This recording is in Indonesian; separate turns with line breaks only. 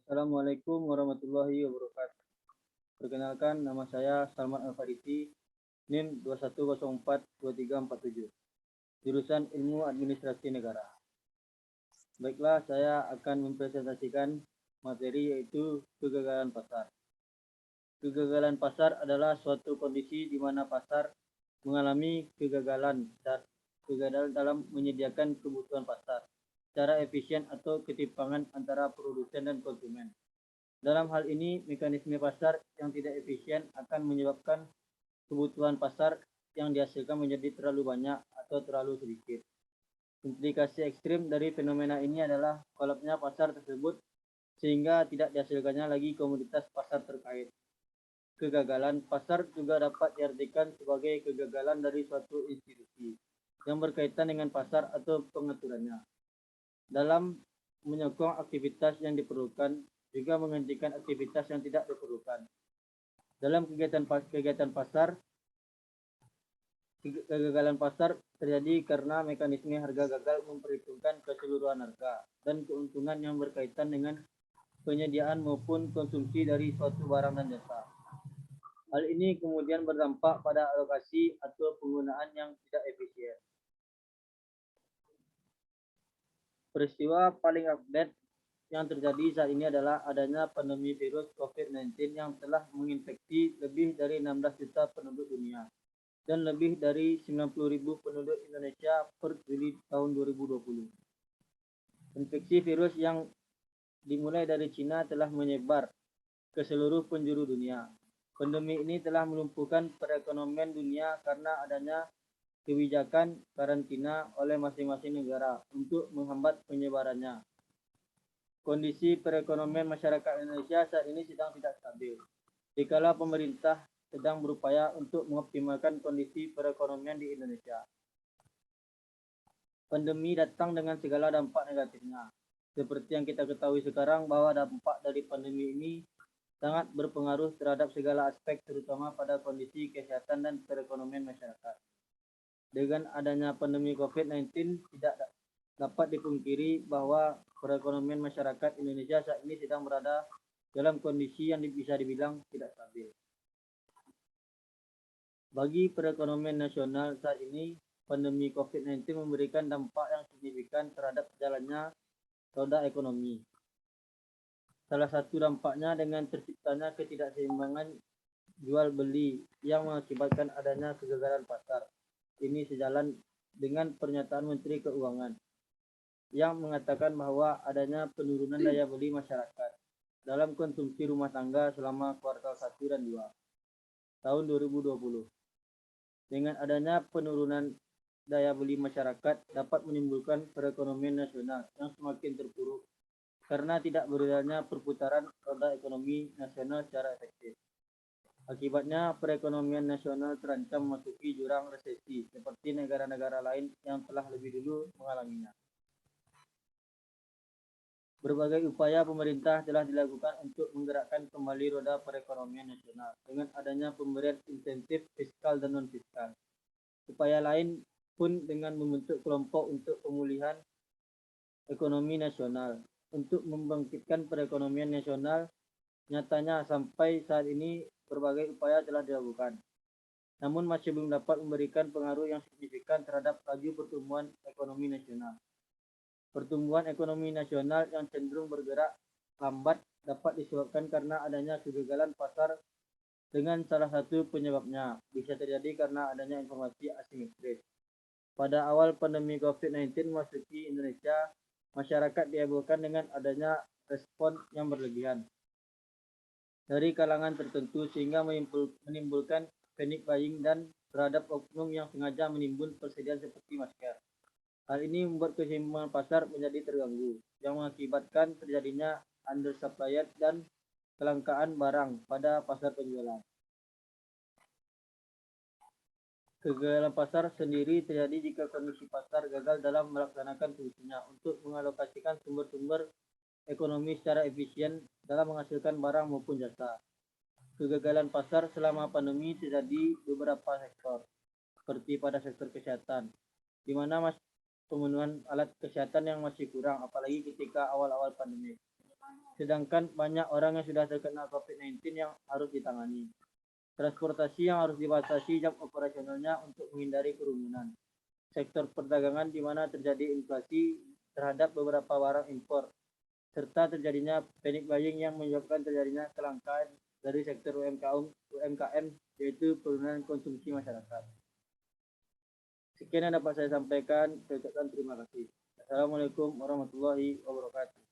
Assalamualaikum warahmatullahi wabarakatuh. Perkenalkan, nama saya Salman Al-Farisi, NIM 21042347, jurusan Ilmu Administrasi Negara. Baiklah, saya akan mempresentasikan materi yaitu kegagalan pasar. Kegagalan pasar adalah suatu kondisi di mana pasar mengalami kegagalan dalam menyediakan kebutuhan pasar secara efisien atau ketimpangan antara produsen dan konsumen. Dalam hal ini, mekanisme pasar yang tidak efisien akan menyebabkan kebutuhan pasar yang dihasilkan menjadi terlalu banyak atau terlalu sedikit. Implikasi ekstrim dari fenomena ini adalah kolapsnya pasar tersebut sehingga tidak dihasilkannya lagi komoditas pasar terkait. Kegagalan pasar juga dapat diartikan sebagai kegagalan dari suatu institusi yang berkaitan dengan pasar atau pengaturannya dalam menyokong aktivitas yang diperlukan, juga menghentikan aktivitas yang tidak diperlukan. Dalam kegiatan pasar, kegagalan pasar terjadi karena mekanisme harga gagal memperhitungkan keseluruhan harga dan keuntungan yang berkaitan dengan penyediaan maupun konsumsi dari suatu barang dan jasa. Hal ini kemudian berdampak pada alokasi atau penggunaan yang tidak efisien. Peristiwa paling update yang terjadi saat ini adalah adanya pandemi virus COVID-19 yang telah menginfeksi lebih dari 16 juta penduduk dunia dan lebih dari 90.000 penduduk Indonesia per Juli tahun 2020. Infeksi virus yang dimulai dari Cina telah menyebar ke seluruh penjuru dunia. Pandemi ini telah melumpuhkan perekonomian dunia karena adanya kebijakan karantina oleh masing-masing negara untuk menghambat penyebarannya. Kondisi perekonomian masyarakat Indonesia saat ini sedang tidak stabil. Dikala pemerintah sedang berupaya untuk mengoptimalkan kondisi perekonomian di Indonesia. Pandemi datang dengan segala dampak negatifnya. Seperti yang kita ketahui sekarang bahwa dampak dari pandemi ini sangat berpengaruh terhadap segala aspek terutama pada kondisi kesehatan dan perekonomian masyarakat. Dengan adanya pandemi COVID-19 tidak dapat dipungkiri bahwa perekonomian masyarakat Indonesia saat ini sedang berada dalam kondisi yang bisa dibilang tidak stabil. Bagi perekonomian nasional saat ini, pandemi COVID-19 memberikan dampak yang signifikan terhadap jalannya roda ekonomi. Salah satu dampaknya dengan terciptanya ketidakseimbangan jual beli yang mengakibatkan adanya kegagalan pasar. Ini sejalan dengan pernyataan Menteri Keuangan yang mengatakan bahwa adanya penurunan daya beli masyarakat dalam konsumsi rumah tangga selama kuartal 1 dan 2 tahun 2020. Dengan adanya penurunan daya beli masyarakat dapat menimbulkan perekonomian nasional yang semakin terpuruk karena tidak berjalannya perputaran roda ekonomi nasional secara efektif. Akibatnya, perekonomian nasional terancam memasuki jurang resesi seperti negara-negara lain yang telah lebih dulu mengalaminya. Berbagai upaya pemerintah telah dilakukan untuk menggerakkan kembali roda perekonomian nasional dengan adanya pemberian insentif fiskal dan non-fiskal. Upaya lain pun dengan membentuk kelompok untuk pemulihan ekonomi nasional untuk membangkitkan perekonomian nasional. Nyatanya sampai saat ini berbagai upaya telah dilakukan, namun masih belum dapat memberikan pengaruh yang signifikan terhadap laju pertumbuhan ekonomi nasional. Pertumbuhan ekonomi nasional yang cenderung bergerak lambat dapat disebabkan karena adanya kegagalan pasar dengan salah satu penyebabnya bisa terjadi karena adanya informasi asimetris. Pada awal pandemi COVID-19 memasuki Indonesia, masyarakat dihebohkan dengan adanya respon yang berlebihan dari kalangan tertentu sehingga menimbulkan panic buying dan terhadap oknum yang sengaja menimbun persediaan seperti masker. Hal ini membuat keseimbangan pasar menjadi terganggu, yang mengakibatkan terjadinya undersupply dan kelangkaan barang pada pasar penjualan. Kegagalan pasar sendiri terjadi jika kondisi pasar gagal dalam melaksanakan fungsinya untuk mengalokasikan sumber-sumber ekonomi secara efisien dalam menghasilkan barang maupun jasa. Kegagalan pasar selama pandemi terjadi beberapa sektor, seperti pada sektor kesehatan, di mana pemenuhan alat kesehatan yang masih kurang, apalagi ketika awal-awal pandemi. sedangkan banyak orang yang sudah terkena COVID-19 yang harus ditangani. Transportasi yang harus dibatasi jam operasionalnya untuk menghindari kerumunan. Sektor perdagangan di mana terjadi inflasi terhadap beberapa barang impor, serta terjadinya panic buying yang menyebabkan terjadinya kelangkaan dari sektor UMKM, yaitu penurunan konsumsi masyarakat. Sekian yang dapat saya sampaikan. Saya ucapkan terima kasih. Assalamualaikum warahmatullahi wabarakatuh.